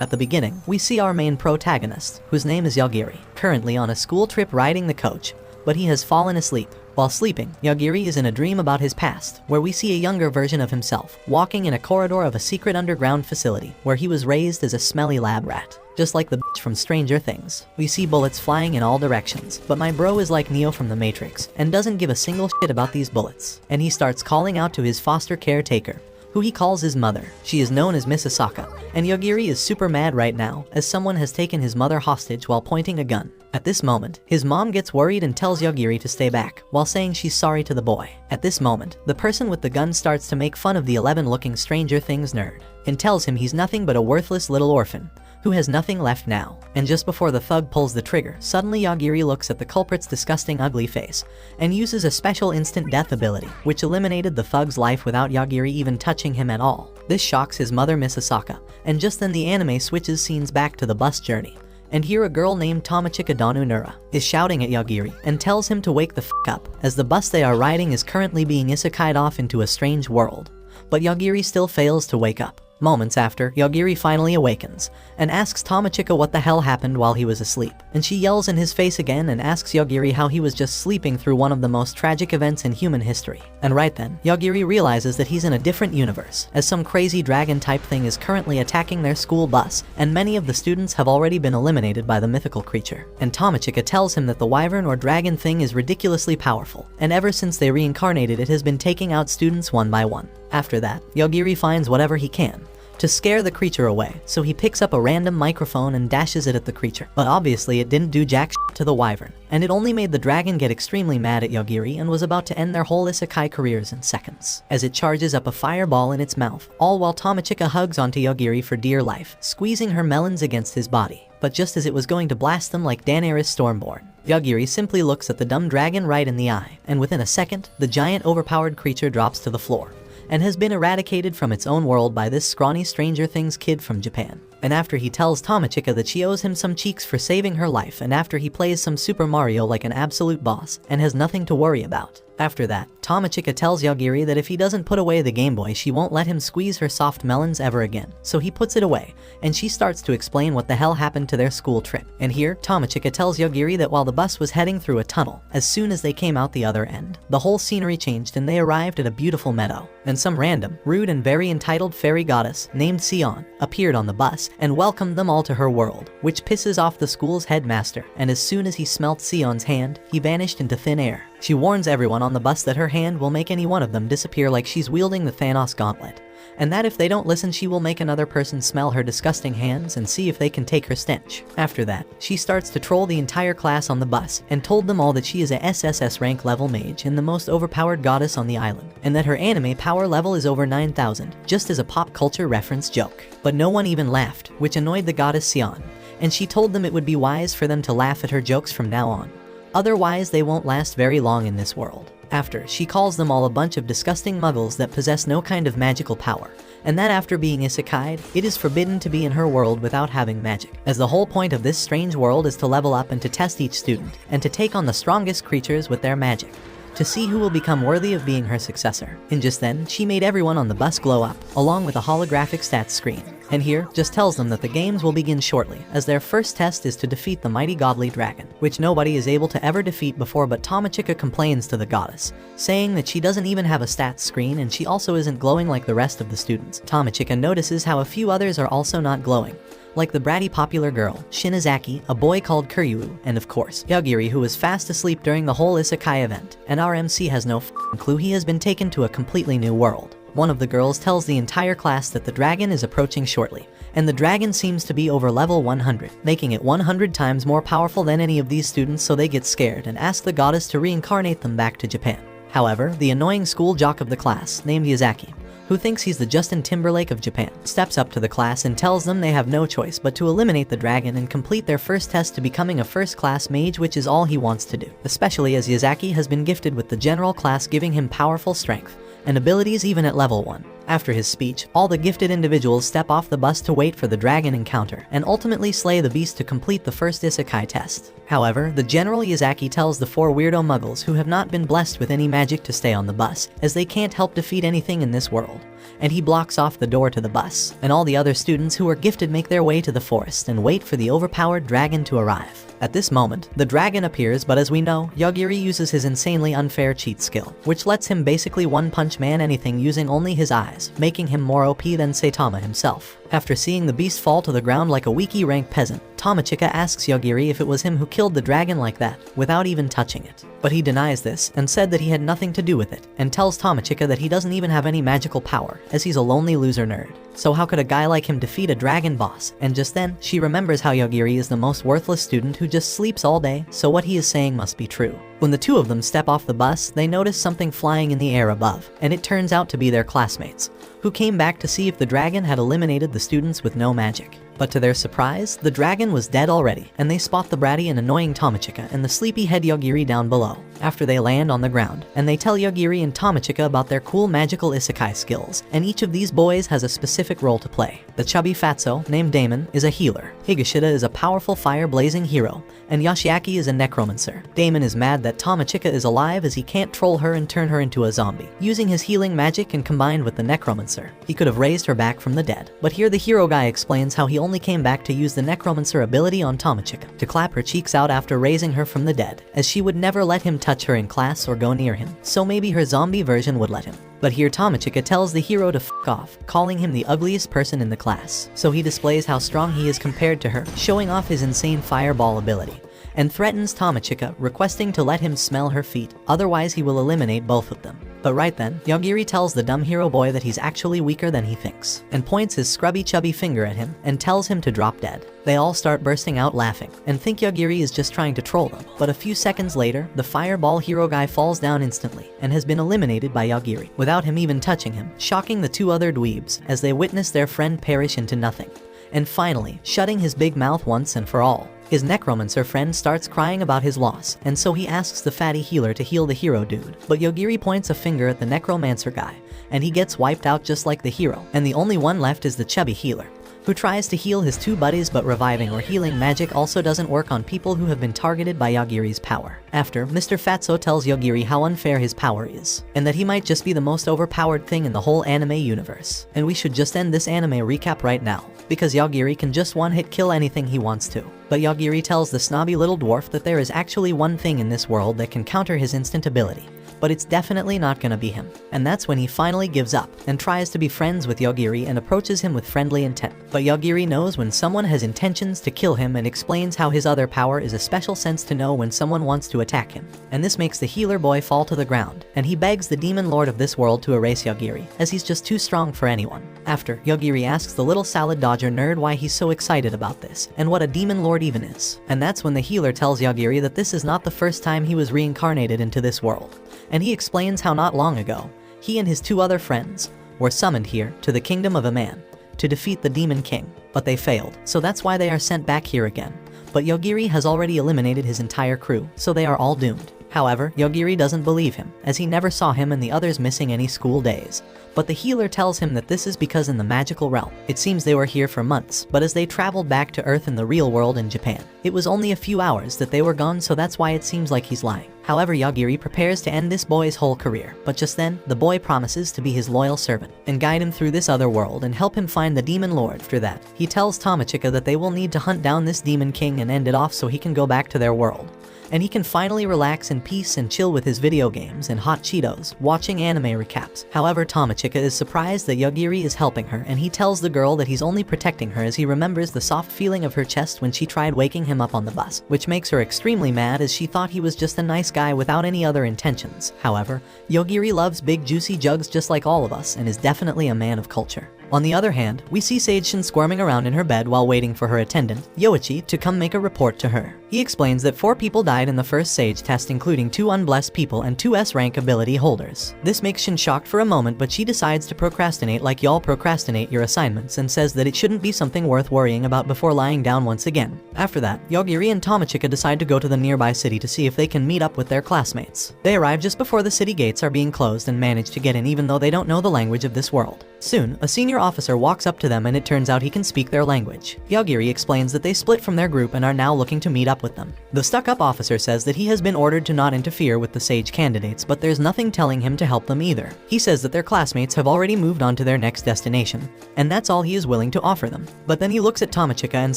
At the beginning, we see our main protagonist, whose name is Yagiri, currently on a school trip riding the coach, but he has fallen asleep. While sleeping, Yagiri is in a dream about his past, where we see a younger version of himself, walking in a corridor of a secret underground facility, where he was raised as a smelly lab rat. Just like the bitch from Stranger Things, we see bullets flying in all directions, but my bro is like Neo from the Matrix, and doesn't give a single shit about these bullets. And he starts calling out to his foster caretaker, who he calls his mother. She is known as Miss Asaka, and Yagiri is super mad right now, as someone has taken his mother hostage while pointing a gun. At this moment, his mom gets worried and tells Yagiri to stay back, while saying she's sorry to the boy. At this moment, the person with the gun starts to make fun of the 11-looking Stranger Things nerd, and tells him he's nothing but a worthless little orphan, who has nothing left now. And just before the thug pulls the trigger, suddenly Yagiri looks at the culprit's disgusting ugly face, and uses a special instant death ability, which eliminated the thug's life without Yagiri even touching him at all. This shocks his mother Miss Asaka, and just then the anime switches scenes back to the bus journey. And here a girl named Tomochika Donunura is shouting at Yagiri and tells him to wake the f*** up, as the bus they are riding is currently being isekai'd off into a strange world. But Yagiri still fails to wake up. Moments after, Yagiri finally awakens, and asks Tomochika what the hell happened while he was asleep. And she yells in his face again and asks Yagiri how he was just sleeping through one of the most tragic events in human history. And right then, Yagiri realizes that he's in a different universe, as some crazy dragon type thing is currently attacking their school bus, and many of the students have already been eliminated by the mythical creature. And Tomochika tells him that the wyvern or dragon thing is ridiculously powerful, and ever since they reincarnated it has been taking out students one by one. After that, Yagiri finds whatever he can to scare the creature away, so he picks up a random microphone and dashes it at the creature. But obviously it didn't do jack shit to the wyvern, and it only made the dragon get extremely mad at Yagiri and was about to end their whole isekai careers in seconds, as it charges up a fireball in its mouth, all while Tomochika hugs onto Yagiri for dear life, squeezing her melons against his body. But just as it was going to blast them like Daenerys Stormborn, Yagiri simply looks at the dumb dragon right in the eye, and within a second, the giant overpowered creature drops to the floor, and has been eradicated from its own world by this scrawny Stranger Things kid from Japan. And after he tells Tomochika that she owes him some cheeks for saving her life, and after he plays some Super Mario like an absolute boss, and has nothing to worry about. After that, Tomochika tells Yagiri that if he doesn't put away the Game Boy, she won't let him squeeze her soft melons ever again. So he puts it away, and she starts to explain what the hell happened to their school trip. And here, Tomochika tells Yagiri that while the bus was heading through a tunnel, as soon as they came out the other end, the whole scenery changed and they arrived at a beautiful meadow. And some random, rude and very entitled fairy goddess named Sion appeared on the bus and welcomed them all to her world, which pisses off the school's headmaster, and as soon as he smelt Sion's hand, he vanished into thin air. She warns everyone on the bus that her hand will make any one of them disappear like she's wielding the Thanos gauntlet, and that if they don't listen she will make another person smell her disgusting hands and see if they can take her stench. After that, she starts to troll the entire class on the bus and told them all that she is a SSS rank level mage and the most overpowered goddess on the island, and that her anime power level is over 9,000, just as a pop culture reference joke. But no one even laughed, which annoyed the goddess Sion, and she told them it would be wise for them to laugh at her jokes from now on. Otherwise, they won't last very long in this world. After, she calls them all a bunch of disgusting muggles that possess no kind of magical power, and that after being isekai'd, it is forbidden to be in her world without having magic, as the whole point of this strange world is to level up and to test each student, and to take on the strongest creatures with their magic, to see who will become worthy of being her successor. And just then, she made everyone on the bus glow up, along with a holographic stats screen. And here, just tells them that the games will begin shortly, as their first test is to defeat the mighty godly dragon, which nobody is able to ever defeat before. But Tomochika complains to the goddess, saying that she doesn't even have a stats screen and she also isn't glowing like the rest of the students. Tomochika notices how a few others are also not glowing, like the bratty popular girl, Shinazaki, a boy called Kuryu, and of course, Yagiri, who was fast asleep during the whole isekai event, and our MC has no f***ing clue he has been taken to a completely new world. One of the girls tells the entire class that the dragon is approaching shortly, and the dragon seems to be over level 100, making it 100 times more powerful than any of these students, so they get scared and ask the goddess to reincarnate them back to Japan. However, the annoying school jock of the class, named Yazaki, who thinks he's the Justin Timberlake of Japan, steps up to the class and tells them they have no choice but to eliminate the dragon and complete their first test to becoming a first-class mage, which is all he wants to do, especially as Yazaki has been gifted with the general class giving him powerful strength and abilities even at level 1. After his speech, all the gifted individuals step off the bus to wait for the dragon encounter, and ultimately slay the beast to complete the first isekai test. However, the General Yazaki tells the 4 weirdo muggles who have not been blessed with any magic to stay on the bus, as they can't help defeat anything in this world. And he blocks off the door to the bus, and all the other students who are gifted make their way to the forest and wait for the overpowered dragon to arrive. At this moment, the dragon appears, but as we know, Yagiri uses his insanely unfair cheat skill, which lets him basically one-punch man anything using only his eyes, making him more OP than Saitama himself. After seeing the beast fall to the ground like a wiki-rank peasant, Tamachika asks Yagiri if it was him who killed the dragon like that, without even touching it. But he denies this, and said that he had nothing to do with it, and tells Tamachika that he doesn't even have any magical power, as he's a lonely loser nerd. So how could a guy like him defeat a dragon boss? And just then, she remembers how Yagiri is the most worthless student who just sleeps all day, so what he is saying must be true. When the 2 of them step off the bus, they notice something flying in the air above, and it turns out to be their classmates, who came back to see if the dragon had eliminated the students with no magic. But to their surprise, the dragon was dead already, and they spot the bratty and annoying Tamachika and the sleepy-head Yagiri down below. After they land on the ground, and they tell Yagiri and Tamachika about their cool magical isekai skills, and each of these boys has a specific role to play. The chubby fatso, named Damon, is a healer. Higashida is a powerful fire-blazing hero, and Yoshiaki is a necromancer. Damon is mad that Tamachika is alive as he can't troll her and turn her into a zombie. Using his healing magic and combined with the necromancer, he could have raised her back from the dead. But here the hero guy explains how he only came back to use the necromancer ability on Tamachika, to clap her cheeks out after raising her from the dead, as she would never let him touch her in class or go near him, so maybe her zombie version would let him. But here Tamachika tells the hero to f*** off, calling him the ugliest person in the class. So he displays how strong he is compared to her, showing off his insane fireball ability, and threatens Tamachika, requesting to let him smell her feet, otherwise he will eliminate both of them. But right then, Yagiri tells the dumb hero boy that he's actually weaker than he thinks, and points his scrubby chubby finger at him, and tells him to drop dead. They all start bursting out laughing, and think Yagiri is just trying to troll them. But a few seconds later, the fireball hero guy falls down instantly, and has been eliminated by Yagiri, without him even touching him, shocking the 2 other dweebs, as they witness their friend perish into nothing. And finally, shutting his big mouth once and for all. His necromancer friend starts crying about his loss, and so he asks the fatty healer to heal the hero dude. But Yagiri points a finger at the necromancer guy, and he gets wiped out just like the hero, and the only one left is the chubby healer, who tries to heal his 2 buddies, but reviving or healing magic also doesn't work on people who have been targeted by Yagiri's power. After, Mr. Fatso tells Yagiri how unfair his power is, and that he might just be the most overpowered thing in the whole anime universe. And we should just end this anime recap right now, because Yagiri can just one-hit kill anything he wants to. But Yagiri tells the snobby little dwarf that there is actually one thing in this world that can counter his instant ability, but it's definitely not gonna be him. And that's when he finally gives up, and tries to be friends with Yagiri and approaches him with friendly intent. But Yagiri knows when someone has intentions to kill him and explains how his other power is a special sense to know when someone wants to attack him. And this makes the healer boy fall to the ground, and he begs the demon lord of this world to erase Yagiri, as he's just too strong for anyone. After, Yagiri asks the little salad dodger nerd why he's so excited about this, and what a demon lord even is. And that's when the healer tells Yagiri that this is not the first time he was reincarnated into this world. And he explains how not long ago, he and his 2 other friends were summoned here to the kingdom of a man to defeat the demon king, but they failed, so that's why they are sent back here again. But Yagiri has already eliminated his entire crew, so they are all doomed. However, Yagiri doesn't believe him, as he never saw him and the others missing any school days. But the healer tells him that this is because in the magical realm, it seems they were here for months, but as they traveled back to Earth in the real world in Japan, it was only a few hours that they were gone, so that's why it seems like he's lying. However, Yagiri prepares to end this boy's whole career, but just then, the boy promises to be his loyal servant, and guide him through this other world and help him find the demon lord. After that, he tells Tamachika that they will need to hunt down this demon king and end it off so he can go back to their world, and he can finally relax in peace and chill with his video games and hot Cheetos, watching anime recaps. However, Tamachika is surprised that Yagiri is helping her, and he tells the girl that he's only protecting her as he remembers the soft feeling of her chest when she tried waking him up on the bus, which makes her extremely mad as she thought he was just a nice guy without any other intentions. However, Yagiri loves big juicy jugs just like all of us and is definitely a man of culture. On the other hand, we see Sage-shin squirming around in her bed while waiting for her attendant, Yoichi, to come make a report to her. He explains that 4 people died in the first Sage test, including 2 unblessed people and 2 S-rank ability holders. This makes Shin shocked for a moment, but she decides to procrastinate like y'all procrastinate your assignments and says that it shouldn't be something worth worrying about before lying down once again. After that, Yagiri and Tomochika decide to go to the nearby city to see if they can meet up with their classmates. They arrive just before the city gates are being closed and manage to get in even though they don't know the language of this world. Soon, a senior officer walks up to them and it turns out he can speak their language. Yagiri explains that they split from their group and are now looking to meet up with them. The stuck-up officer says that he has been ordered to not interfere with the Sage candidates, but there's nothing telling him to help them either. He says that their classmates have already moved on to their next destination, and that's all he is willing to offer them. But then he looks at Tomochika and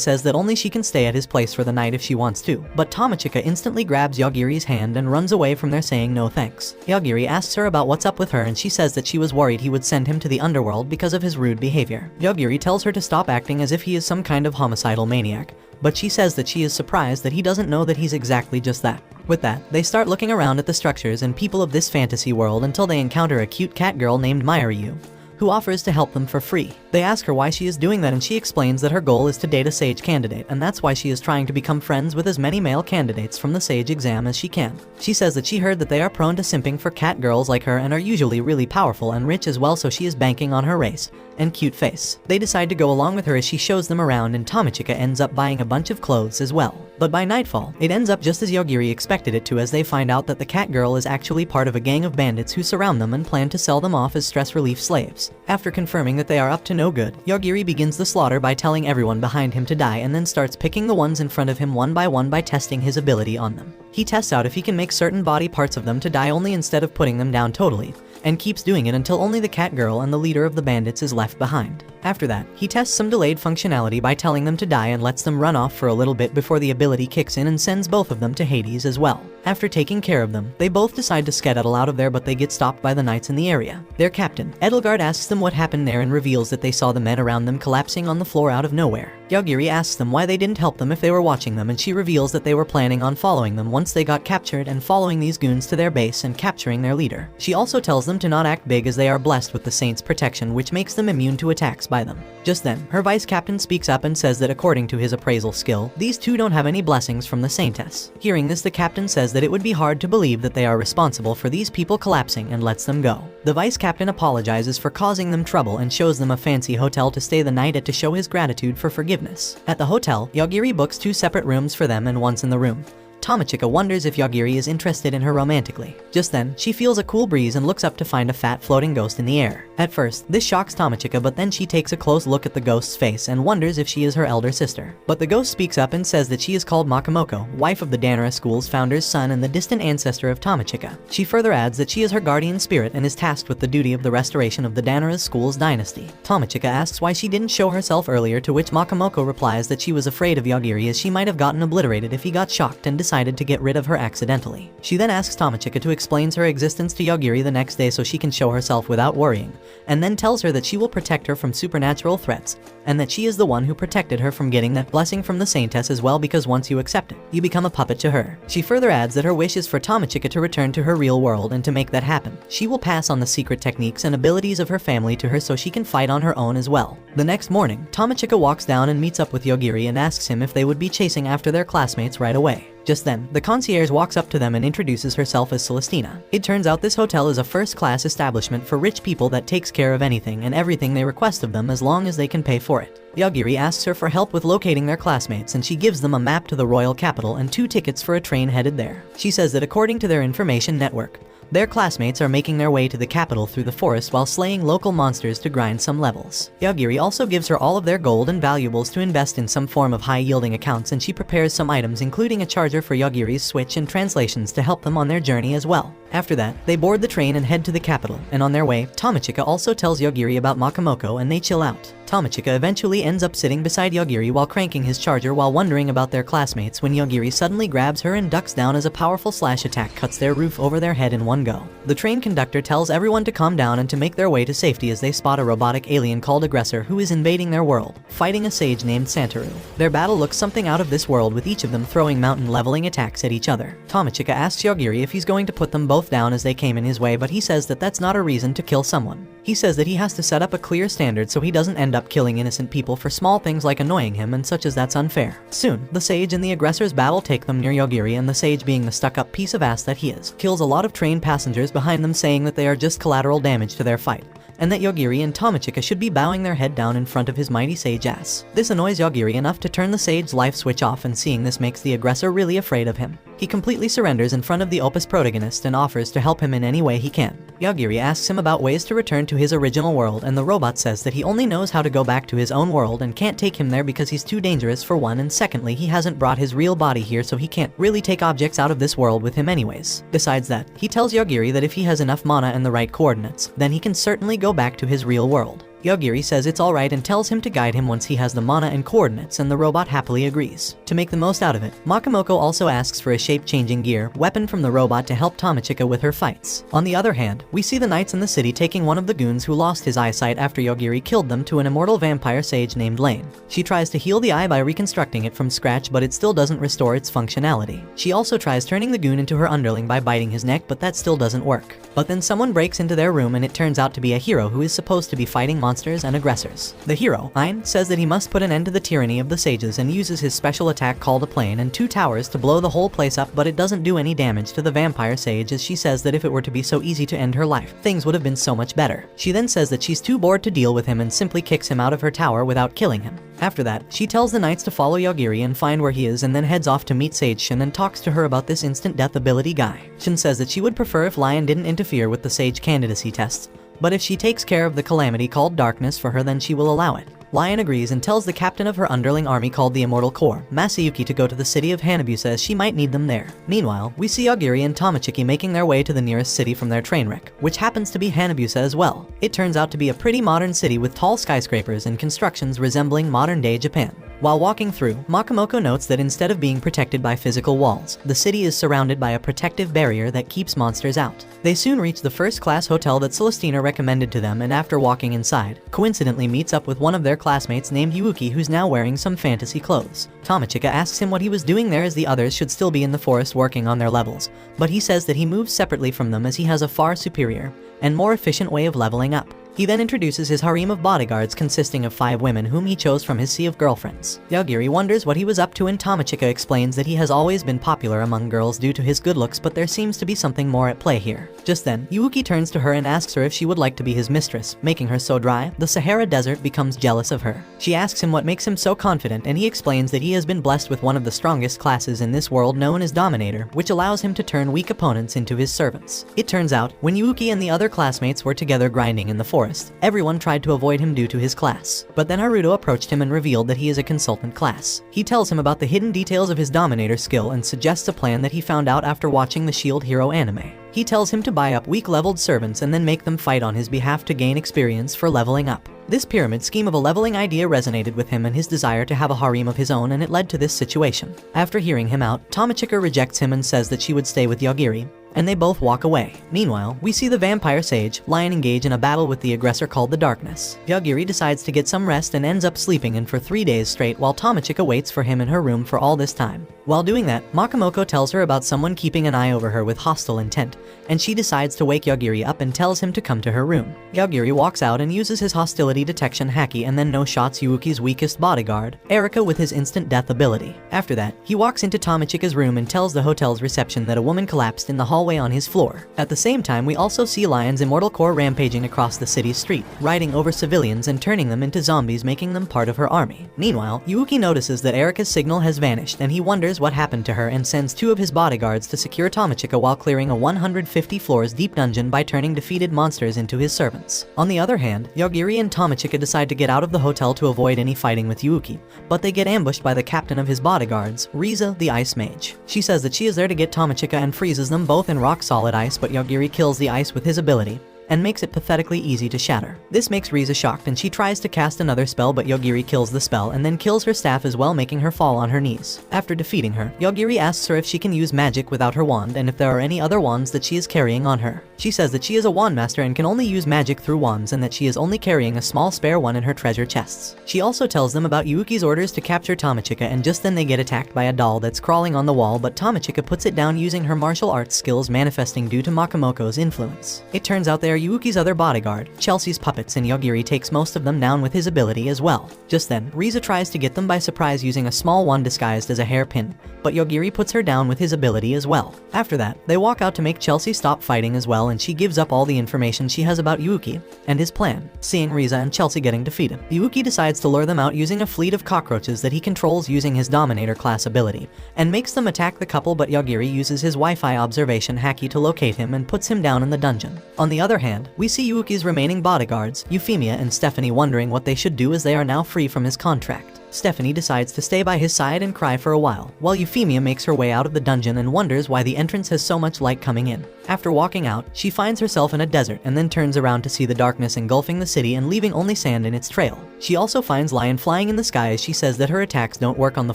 says that only she can stay at his place for the night if she wants to. But Tomochika instantly grabs Yagiri's hand and runs away from there saying no thanks. Yagiri asks her about what's up with her and she says that she was worried he would send him to the underworld because of his rude behavior. Yagiri tells her to stop acting as if he is some kind of homicidal maniac, but she says that she is surprised that he doesn't know that he's exactly just that. With that, they start looking around at the structures and people of this fantasy world until they encounter a cute cat girl named Mayuryu, who offers to help them for free. They ask her why she is doing that and she explains that her goal is to date a Sage candidate, and that's why she is trying to become friends with as many male candidates from the Sage exam as she can. She says that she heard that they are prone to simping for cat girls like her and are usually really powerful and rich as well, so she is banking on her race and cute face. They decide to go along with her as she shows them around, and Tomochika ends up buying a bunch of clothes as well. But by nightfall, it ends up just as Yagiri expected it to, as they find out that the cat girl is actually part of a gang of bandits who surround them and plan to sell them off as stress relief slaves. After confirming that they are up to no good, Yagiri begins the slaughter by telling everyone behind him to die and then starts picking the ones in front of him one by one by testing his ability on them. He tests out if he can make certain body parts of them to die only instead of putting them down totally, and keeps doing it until only the cat girl and the leader of the bandits is left behind. After that, he tests some delayed functionality by telling them to die and lets them run off for a little bit before the ability kicks in and sends both of them to Hades as well. After taking care of them, they both decide to skedaddle out of there, but they get stopped by the knights in the area. Their captain, Edelgard, asks them what happened there and reveals that they saw the men around them collapsing on the floor out of nowhere. Yagiri asks them why they didn't help them if they were watching them, and she reveals that they were planning on following them once they got captured and following these goons to their base and capturing their leader. She also tells them to not act big as they are blessed with the Saint's protection, which makes them immune to attacks by them. Just then, her vice captain speaks up and says that according to his appraisal skill, these two don't have any blessings from the Saintess. Hearing this, the captain says that it would be hard to believe that they are responsible for these people collapsing and lets them go. The vice captain apologizes for causing them trouble and shows them a fancy hotel to stay the night at to show his gratitude for forgiveness. At the hotel, Yagiri books 2 separate rooms for them, and once in the room, Tomochika wonders if Yagiri is interested in her romantically. Just then, she feels a cool breeze and looks up to find a fat floating ghost in the air. At first, this shocks Tomochika, but then she takes a close look at the ghost's face and wonders if she is her elder sister. But the ghost speaks up and says that she is called Makamoko, wife of the Danara School's founder's son and the distant ancestor of Tomochika. She further adds that she is her guardian spirit and is tasked with the duty of the restoration of the Danara School's dynasty. Tomochika asks why she didn't show herself earlier, to which Makamoko replies that she was afraid of Yagiri as she might have gotten obliterated if he got shocked and decided to get rid of her accidentally. She then asks Tomochika to explain her existence to Yagiri the next day so she can show herself without worrying, and then tells her that she will protect her from supernatural threats, and that she is the one who protected her from getting that blessing from the Saintess as well, because once you accept it, you become a puppet to her. She further adds that her wish is for Tomochika to return to her real world, and to make that happen, she will pass on the secret techniques and abilities of her family to her so she can fight on her own as well. The next morning, Tomochika walks down and meets up with Yagiri and asks him if they would be chasing after their classmates right away. Just then, the concierge walks up to them and introduces herself as Celestina. It turns out this hotel is a first-class establishment for rich people that takes care of anything and everything they request of them as long as they can pay for it. Yagiri asks her for help with locating their classmates, and she gives them a map to the royal capital and 2 tickets for a train headed there. She says that according to their information network, their classmates are making their way to the capital through the forest while slaying local monsters to grind some levels. Yagiri also gives her all of their gold and valuables to invest in some form of high-yielding accounts, and she prepares some items including a charger for Yagiri's Switch and translations to help them on their journey as well. After that, they board the train and head to the capital, and on their way, Tomochika also tells Yagiri about Makamoko and they chill out. Tomochika eventually ends up sitting beside Yagiri while cranking his charger while wondering about their classmates when Yagiri suddenly grabs her and ducks down as a powerful slash attack cuts their roof over their head in one go. The train conductor tells everyone to calm down and to make their way to safety as they spot a robotic alien called Aggressor who is invading their world, fighting a sage named Santaru. Their battle looks something out of this world with each of them throwing mountain leveling attacks at each other. Tomochika asks Yagiri if he's going to put them both down as they came in his way, but he says that that's not a reason to kill someone. He says that he has to set up a clear standard so he doesn't end up killing innocent people for small things like annoying him and such as that's unfair. Soon, the sage and the Aggressor's battle take them near Yagiri, and the sage, being the stuck-up piece of ass that he is, kills a lot of train passengers behind them, saying that they are just collateral damage to their fight, and that Yagiri and Tomochika should be bowing their head down in front of his mighty sage ass. This annoys Yagiri enough to turn the sage's life switch off, and seeing this makes the Aggressor really afraid of him. He completely surrenders in front of the Opus Protagonist and offers to help him in any way he can. Yagiri asks him about ways to return to his original world, and the robot says that he only knows how to go back to his own world and can't take him there because he's too dangerous for one, and secondly, he hasn't brought his real body here, so he can't really take objects out of this world with him anyways. Besides that, he tells Yagiri that if he has enough mana and the right coordinates, then he can certainly go back to his real world. Yagiri says it's alright and tells him to guide him once he has the mana and coordinates, and the robot happily agrees. To make the most out of it, Makamoko also asks for a shape-changing gear weapon from the robot to help Tomochika with her fights. On the other hand, we see the knights in the city taking one of the goons who lost his eyesight after Yagiri killed them to an immortal vampire sage named Lane. She tries to heal the eye by reconstructing it from scratch, but it still doesn't restore its functionality. She also tries turning the goon into her underling by biting his neck, but that still doesn't work. But then someone breaks into their room, and it turns out to be a hero who is supposed to be fighting monsters and aggressors. The hero, Ein, says that he must put an end to the tyranny of the sages and uses his special attack called a plane and 2 towers to blow the whole place up, but it doesn't do any damage to the vampire sage, as she says that if it were to be so easy to end her life, things would have been so much better. She then says that she's too bored to deal with him and simply kicks him out of her tower without killing him. After that, she tells the knights to follow Yagiri and find where he is, and then heads off to meet Sage Shin and talks to her about this instant death ability guy. Shin says that she would prefer if Lion didn't interfere with the sage candidacy tests, but if she takes care of the calamity called darkness for her, then she will allow it. Lion agrees and tells the captain of her underling army called the Immortal Corps, Masayuki, to go to the city of Hanabusa as she might need them there. Meanwhile, we see Yagiri and Tomochiki making their way to the nearest city from their train wreck, which happens to be Hanabusa as well. It turns out to be a pretty modern city with tall skyscrapers and constructions resembling modern-day Japan. While walking through, Makamoko notes that instead of being protected by physical walls, the city is surrounded by a protective barrier that keeps monsters out. They soon reach the first-class hotel that Celestina recommended to them, and after walking inside, coincidentally meets up with one of their classmates named Yuuki, who's now wearing some fantasy clothes. Tomochika asks him what he was doing there, as the others should still be in the forest working on their levels, but he says that he moves separately from them as he has a far superior and more efficient way of leveling up. He then introduces his harem of bodyguards consisting of 5 women whom he chose from his sea of girlfriends. Yagiri wonders what he was up to, and Tomochika explains that he has always been popular among girls due to his good looks, but there seems to be something more at play here. Just then, Yuuki turns to her and asks her if she would like to be his mistress, making her so dry, the Sahara Desert becomes jealous of her. She asks him what makes him so confident, and he explains that he has been blessed with one of the strongest classes in this world known as Dominator, which allows him to turn weak opponents into his servants. It turns out, when Yuuki and the other classmates were together grinding in the forest, everyone tried to avoid him due to his class. But then Haruto approached him and revealed that he is a consultant class. He tells him about the hidden details of his Dominator skill and suggests a plan that he found out after watching the Shield Hero anime. He tells him to buy up weak-leveled servants and then make them fight on his behalf to gain experience for leveling up. This pyramid scheme of a leveling idea resonated with him and his desire to have a harem of his own, and it led to this situation. After hearing him out, Tomochika rejects him and says that she would stay with Yagiri, and they both walk away. Meanwhile, we see the vampire sage, Lion, engage in a battle with the aggressor called the Darkness. Yagiri decides to get some rest and ends up sleeping in for 3 days straight while Tomochika waits for him in her room for all this time. While doing that, Makamoko tells her about someone keeping an eye over her with hostile intent, and she decides to wake Yagiri up and tells him to come to her room. Yagiri walks out and uses his hostility detection haki and then no-shots Yuuki's weakest bodyguard, Erika, with his instant death ability. After that, he walks into Tomochika's room and tells the hotel's reception that a woman collapsed in the hallway on his floor. At the same time, we also see Lion's Immortal Corps rampaging across the city's street, riding over civilians and turning them into zombies, making them part of her army. Meanwhile, Yuuki notices that Erika's signal has vanished, and he wonders what happened to her and sends 2 of his bodyguards to secure Tomochika while clearing a 150 floors deep dungeon by turning defeated monsters into his servants. On the other hand, Yagiri and Tomochika decide to get out of the hotel to avoid any fighting with Yuuki, but they get ambushed by the captain of his bodyguards, Riza the Ice Mage. She says that she is there to get Tomochika and freezes them both in rock-solid ice, but Yagiri kills the ice with his ability, and makes it pathetically easy to shatter. This makes Riza shocked and she tries to cast another spell, but Yogiri kills the spell and then kills her staff as well, making her fall on her knees. After defeating her, Yogiri asks her if she can use magic without her wand and if there are any other wands that she is carrying on her. She says that she is a wand master and can only use magic through wands and that she is only carrying a small spare one in her treasure chests. She also tells them about Yuuki's orders to capture Tomochika, and just then they get attacked by a doll that's crawling on the wall, but Tomochika puts it down using her martial arts skills manifesting due to Makamoko's influence. It turns out they are Yuuki's other bodyguard, Chelsea's puppets, and Yogiri takes most of them down with his ability as well. Just then, Riza tries to get them by surprise using a small wand disguised as a hairpin, but Yogiri puts her down with his ability as well. After that, they walk out to make Chelsea stop fighting as well, and she gives up all the information she has about Yuuki and his plan. Seeing Riza and Chelsea getting defeated, Yuuki decides to lure them out using a fleet of cockroaches that he controls using his Dominator class ability, and makes them attack the couple, but Yogiri uses his Wi-Fi observation haki to locate him and puts him down in the dungeon. On the other hand, we see Yuuki's remaining bodyguards, Euphemia and Stephanie, wondering what they should do as they are now free from his contract. Stephanie decides to stay by his side and cry for a while Euphemia makes her way out of the dungeon and wonders why the entrance has so much light coming in. After walking out, she finds herself in a desert and then turns around to see the darkness engulfing the city and leaving only sand in its trail. She also finds Lion flying in the sky as she says that her attacks don't work on the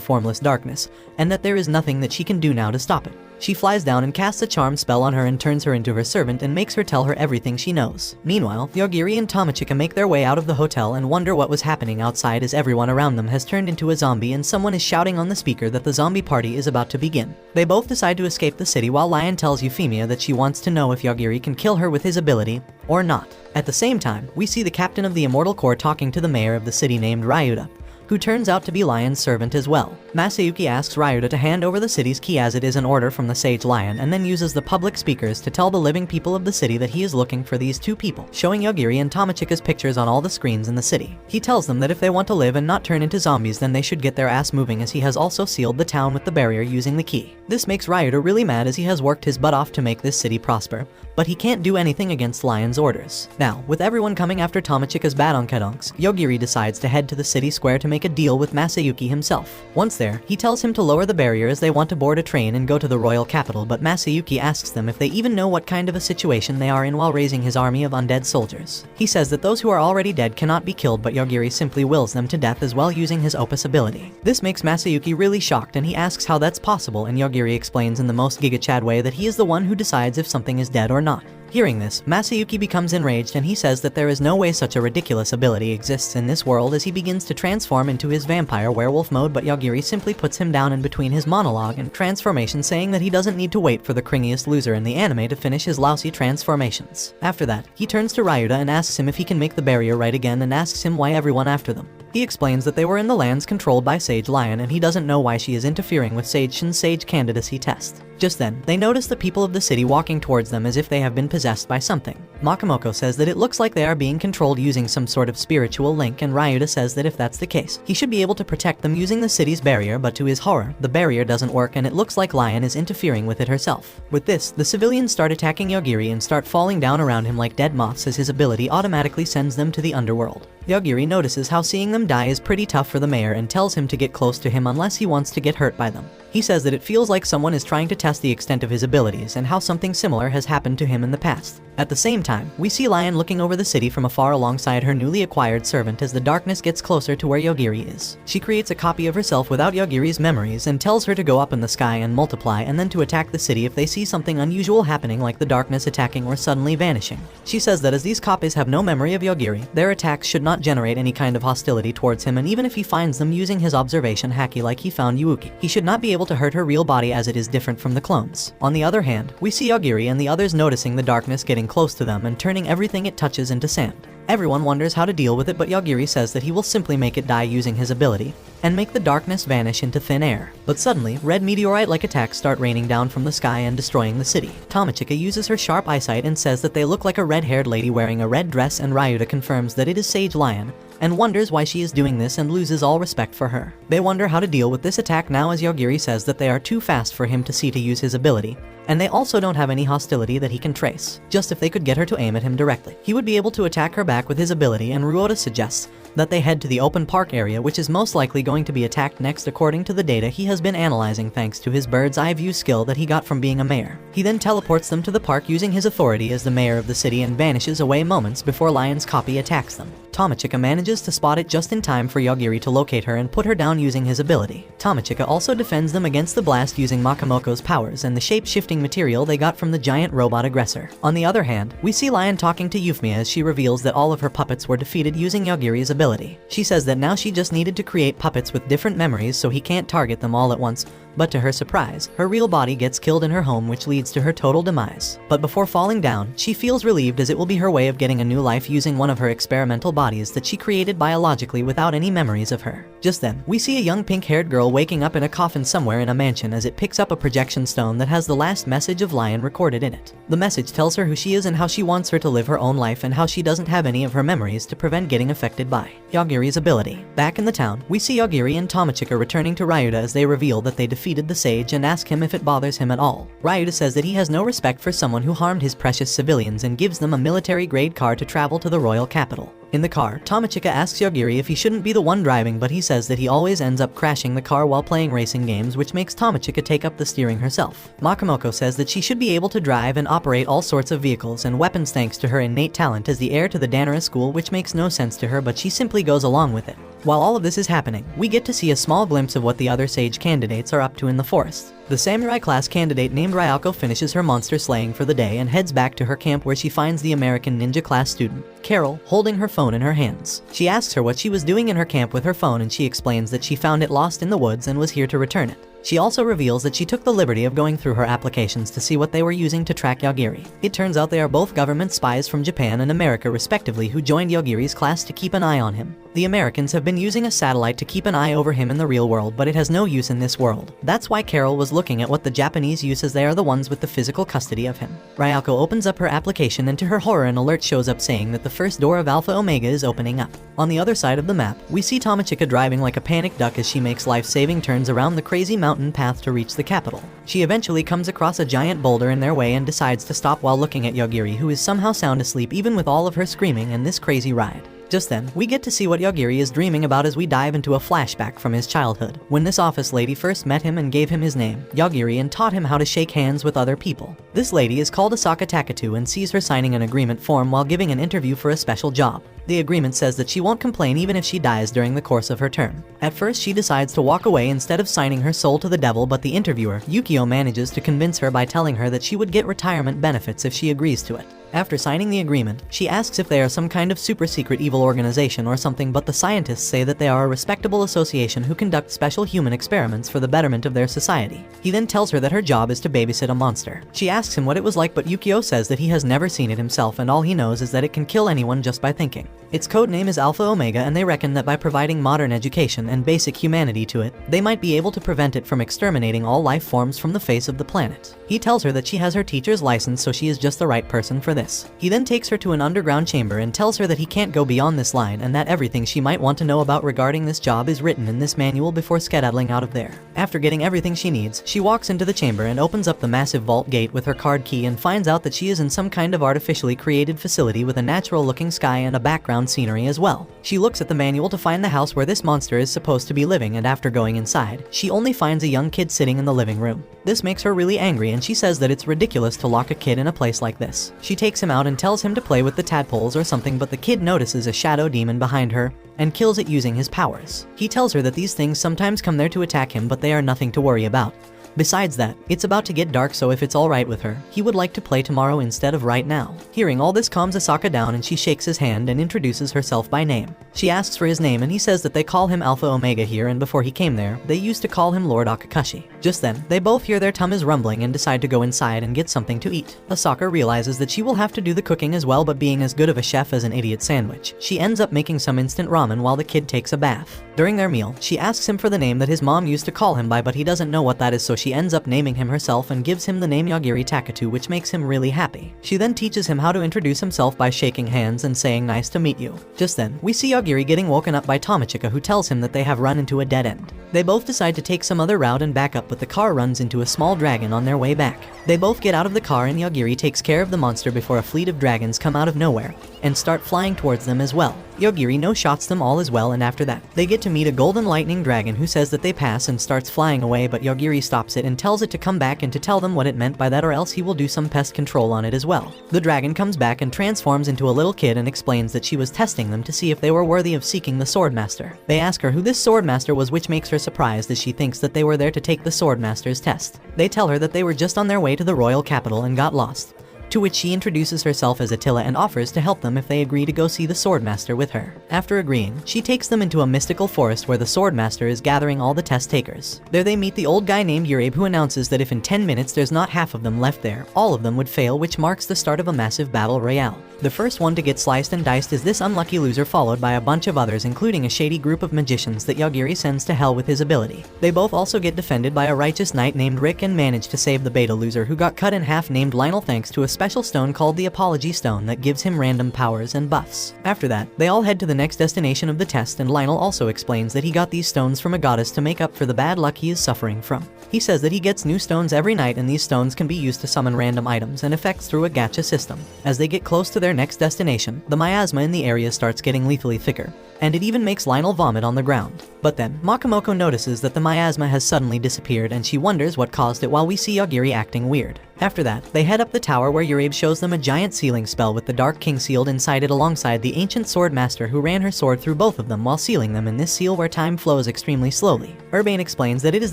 formless darkness, and that there is nothing that she can do now to stop it. She flies down and casts a charm spell on her and turns her into her servant and makes her tell her everything she knows. Meanwhile, Yogiri and Tomochika make their way out of the hotel and wonder what was happening outside as everyone around them has turned into a zombie and someone is shouting on the speaker that the zombie party is about to begin. They both decide to escape the city while Lion tells Euphemia that she wants to know if Yogiri can kill her with his ability or not. At the same time, we see the captain of the Immortal Corps talking to the mayor of the city named Ryuta, who turns out to be Lion's servant as well. Masayuki asks Ryuta to hand over the city's key as it is an order from the Sage Lion, and then uses the public speakers to tell the living people of the city that he is looking for these two people, showing Yogiri and Tomochika's pictures on all the screens in the city. He tells them that if they want to live and not turn into zombies, then they should get their ass moving, as he has also sealed the town with the barrier using the key. This makes Ryuta really mad as he has worked his butt off to make this city prosper, but he can't do anything against Lion's orders. Now, with everyone coming after Tomochika's badonkadonks, Yogiri decides to head to the city square to make a deal with Masayuki himself. Once there, he tells him to lower the barrier as they want to board a train and go to the royal capital, but Masayuki asks them if they even know what kind of a situation they are in while raising his army of undead soldiers. He says that those who are already dead cannot be killed, but Yogiri simply wills them to death as well using his Opus ability. This makes Masayuki really shocked and he asks how that's possible, and Yogiri explains in the most Giga Chad way that he is the one who decides if something is dead or not. Hearing this, Masayuki becomes enraged and he says that there is no way such a ridiculous ability exists in this world as he begins to transform into his vampire werewolf mode, but Yogiri simply puts him down in between his monologue and transformation, saying that he doesn't need to wait for the cringiest loser in the anime to finish his lousy transformations. After that, he turns to Ryuta and asks him if he can make the barrier right again and asks him why everyone after them. He explains that they were in the lands controlled by Sage Lion and he doesn't know why she is interfering with Sage Shin's Sage candidacy test. Just then, they notice the people of the city walking towards them as if they have been possessed by something. Makamoko says that it looks like they are being controlled using some sort of spiritual link, and Ryuta says that if that's the case, he should be able to protect them using the city's barrier, but to his horror, the barrier doesn't work and it looks like Lion is interfering with it herself. With this, the civilians start attacking Yogiri and start falling down around him like dead moths as his ability automatically sends them to the underworld. Yogiri notices how seeing them die is pretty tough for the mayor and tells him to get close to him unless he wants to get hurt by them. He says that it feels like someone is trying to test the extent of his abilities and how something similar has happened to him in the past. At the same time, we see Lion looking over the city from afar alongside her newly acquired servant as the darkness gets closer to where Yogiri is. She creates a copy of herself without Yogiri's memories and tells her to go up in the sky and multiply and then to attack the city if they see something unusual happening, like the darkness attacking or suddenly vanishing. She says that as these copies have no memory of Yogiri, their attacks should not generate any kind of hostility towards him, and even if he finds them using his observation haki like he found Yuuki, he should not be able to hurt her real body as it is different from the clones. On the other hand, we see Yogiri and the others noticing the darkness getting close to them and turning everything it touches into sand. Everyone wonders how to deal with it, but Yogiri says that he will simply make it die using his ability and make the darkness vanish into thin air. But suddenly, red meteorite-like attacks start raining down from the sky and destroying the city. Tomochika uses her sharp eyesight and says that they look like a red-haired lady wearing a red dress, and Ryuta confirms that it is Sage Lion, and wonders why she is doing this and loses all respect for her. They wonder how to deal with this attack now, as Yagiri says that they are too fast for him to see to use his ability, and they also don't have any hostility that he can trace. Just if they could get her to aim at him directly, he would be able to attack her back with his ability, and Ryota suggests that they head to the open park area, which is most likely going to be attacked next according to the data he has been analyzing thanks to his bird's eye view skill that he got from being a mayor. He then teleports them to the park using his authority as the mayor of the city and vanishes away moments before Lion's copy attacks them. Tomochika manages to spot it just in time for Yagiri to locate her and put her down using his ability. Tomochika also defends them against the blast using Makamoko's powers and the shape-shifting material they got from the giant robot aggressor. On the other hand, we see Lion talking to Euphemia as she reveals that all of her puppets were defeated using Yagiri's ability. She says that now she just needed to create puppets with different memories so he can't target them all at once, but to her surprise, her real body gets killed in her home, which leads to her total demise. But before falling down, she feels relieved as it will be her way of getting a new life using one of her experimental bodies that she created biologically without any memories of her. Just then, we see a young pink-haired girl waking up in a coffin somewhere in a mansion as it picks up a projection stone that has the last message of Lion recorded in it. The message tells her who she is and how she wants her to live her own life and how she doesn't have any of her memories to prevent getting affected by Yagiri's ability. Back in the town, we see Yagiri and Tomochika returning to Ryuta as they reveal that they defeated the sage and ask him if it bothers him at all. Ryuta says that he has no respect for someone who harmed his precious civilians and gives them a military-grade car to travel to the royal capital. In the car, Tomochika asks Yagiri if he shouldn't be the one driving, but he says that he always ends up crashing the car while playing racing games, which makes Tomochika take up the steering herself. Makamoko says that she should be able to drive and operate all sorts of vehicles and weapons thanks to her innate talent as the heir to the Danara school, which makes no sense to her, but she simply goes along with it. While all of this is happening, we get to see a small glimpse of what the other sage candidates are up to in the forest. The samurai class candidate named Ryako finishes her monster slaying for the day and heads back to her camp, where she finds the American ninja class student, Carol, holding her phone in her hands. She asks her what she was doing in her camp with her phone, and she explains that she found it lost in the woods and was here to return it. She also reveals that she took the liberty of going through her applications to see what they were using to track Yagiri. It turns out they are both government spies from Japan and America respectively who joined Yagiri's class to keep an eye on him. The Americans have been using a satellite to keep an eye over him in the real world, but it has no use in this world. That's why Carol was looking at what the Japanese use, as they are the ones with the physical custody of him. Ryako opens up her application, and to her horror an alert shows up saying that the first door of Alpha Omega is opening up. On the other side of the map, we see Tomochika driving like a panicked duck as she makes life-saving turns around the crazy mountain path to reach the capital. She eventually comes across a giant boulder in their way and decides to stop while looking at Yagiri, who is somehow sound asleep even with all of her screaming and this crazy ride. Just then, we get to see what Yagiri is dreaming about as we dive into a flashback from his childhood, when this office lady first met him and gave him his name, Yagiri, and taught him how to shake hands with other people. This lady is called Asaka Takatu and sees her signing an agreement form while giving an interview for a special job. The agreement says that she won't complain even if she dies during the course of her term. At first, she decides to walk away instead of signing her soul to the devil, but the interviewer, Yukio, manages to convince her by telling her that she would get retirement benefits if she agrees to it. After signing the agreement, she asks if they are some kind of super secret evil organization or something, but the scientists say that they are a respectable association who conduct special human experiments for the betterment of their society. He then tells her that her job is to babysit a monster. She asks him what it was like, but Yukio says that he has never seen it himself and all he knows is that it can kill anyone just by thinking. Its code name is Alpha Omega, and they reckon that by providing modern education and basic humanity to it, they might be able to prevent it from exterminating all life forms from the face of the planet. He tells her that she has her teacher's license, so she is just the right person for this. He then takes her to an underground chamber and tells her that he can't go beyond this line and that everything she might want to know about regarding this job is written in this manual before skedaddling out of there. After getting everything she needs, she walks into the chamber and opens up the massive vault gate with her card key and finds out that she is in some kind of artificially created facility with a natural-looking sky and a background scenery as well. She looks at the manual to find the house where this monster is supposed to be living, and after going inside, she only finds a young kid sitting in the living room. This makes her really angry, and she says that it's ridiculous to lock a kid in a place like this. She takes him out and tells him to play with the tadpoles or something, but the kid notices a shadow demon behind her and kills it using his powers. He tells her that these things sometimes come there to attack him, but they are nothing to worry about. Besides that, it's about to get dark, so if it's alright with her, he would like to play tomorrow instead of right now. Hearing all this calms Asaka down, and she shakes his hand and introduces herself by name. She asks for his name and he says that they call him Alpha Omega here, and before he came there, they used to call him Lord Akakashi. Just then, they both hear their tummies rumbling and decide to go inside and get something to eat. Asaka realizes that she will have to do the cooking as well, but being as good of a chef as an idiot sandwich, she ends up making some instant ramen while the kid takes a bath. During their meal, she asks him for the name that his mom used to call him by, but he doesn't know what that is, so she she ends up naming him herself and gives him the name Yagiri Takatu, which makes him really happy. She then teaches him how to introduce himself by shaking hands and saying nice to meet you. Just then, we see Yagiri getting woken up by Tomochika, who tells him that they have run into a dead end. They both decide to take some other route and back up, but the car runs into a small dragon on their way back. They both get out of the car and Yagiri takes care of the monster before a fleet of dragons come out of nowhere and start flying towards them as well. Yagiri no-shots them all as well, and after that, they get to meet a golden lightning dragon who says that they pass and starts flying away, but Yagiri stops it and tells it to come back and to tell them what it meant by that, or else he will do some pest control on it as well. The dragon comes back and transforms into a little kid and explains that she was testing them to see if they were worthy of seeking the Swordmaster. They ask her who this Swordmaster was, which makes her surprised as she thinks that they were there to take the Swordmaster's test. They tell her that they were just on their way to the royal capital and got lost, to which she introduces herself as Attila and offers to help them if they agree to go see the Swordmaster with her. After agreeing, she takes them into a mystical forest where the Swordmaster is gathering all the test takers. There they meet the old guy named Urabe, who announces that if in 10 minutes there's not half of them left there, all of them would fail, which marks the start of a massive battle royale. The first one to get sliced and diced is this unlucky loser, followed by a bunch of others, including a shady group of magicians that Yagiri sends to hell with his ability. They both also get defended by a righteous knight named Rick and manage to save the beta loser who got cut in half named Lionel, thanks to a special stone called the Apology Stone that gives him random powers and buffs. After that, they all head to the next destination of the test, and Lionel also explains that he got these stones from a goddess to make up for the bad luck he is suffering from. He says that he gets new stones every night, and these stones can be used to summon random items and effects through a gacha system. As they get close to their next destination, the miasma in the area starts getting lethally thicker, and it even makes Lionel vomit on the ground. But then, Makamoko notices that the miasma has suddenly disappeared, and she wonders what caused it, while we see Yagiri acting weird. After that, they head up the tower where Urabe shows them a giant sealing spell with the Dark King sealed inside it alongside the ancient sword master who ran her sword through both of them while sealing them in this seal where time flows extremely slowly. Urbane explains that it is